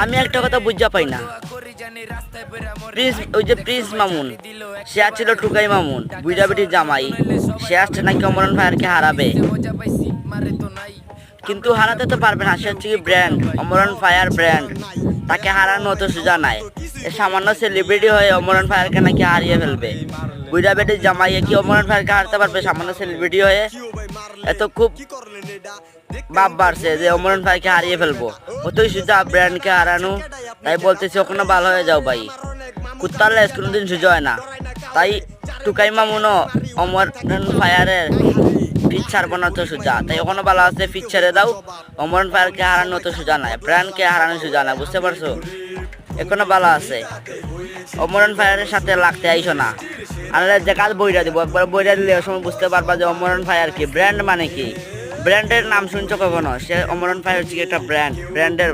আমি একটা কথা বুঝা পাই না, ওই যে প্রিন্স মামুন, সে ছিল টুকাই মামুন বুইড়া বেটির জামাই, সে আসছে নাকি অমরন ভাইয়ারকে হারাবে, কিন্তু হারাতে তো পারবে না। সে হচ্ছে কি ব্র্যান্ড, অমরন ফায়ার ব্র্যান্ড, তাকে হারানো তো সোজা নাই। এ সামান্য সেলিব্রিটি হয়ে অমরন ফায়ারকে নাকি হারিয়ে ফেলবে। বুইড়া বেটির জামাইয়ে কি অমরন ফায়ারকে হারতে পারবে সামান্য সেলিব্রিটি হয়ে? এত খুব বাপ বাড়ছে যে অমরন ভাইকে হারিয়ে ফেলবো, অতই সোজা ব্র্যান্ডকে হারানো। তাই বলতেছি ওখানে ভালো হয়ে যাও ভাই, কুত্তার লেজ কোনোদিন সোজা হয় না। তাই টুকাই মামুনও অমরন ফায়ারের পিচ ছাড়বো না তো সোজা, তাই ওখানে ভালো আছে, পিচ ছেড়ে দাও। অমরন ফায়ারকে হারানো তো সোজা নাই, ব্র্যান্ডকে হারানো সোজা না, বুঝতে পারছো? এখনো ভালো আছে, অমরন ফায়ারের সাথে লাগতে আইসো না। আর যে কাজ বইরা দিব, একবার বইরা দিলে ওই সময় বুঝতে পারবা যে অমরন ফায়ার কি, ব্র্যান্ড মানে কি। ব্র্যান্ডের নাম শুনছো কখনো? সে অমরন ফায়ার হচ্ছে একটা ব্র্যান্ড, ব্র্যান্ডের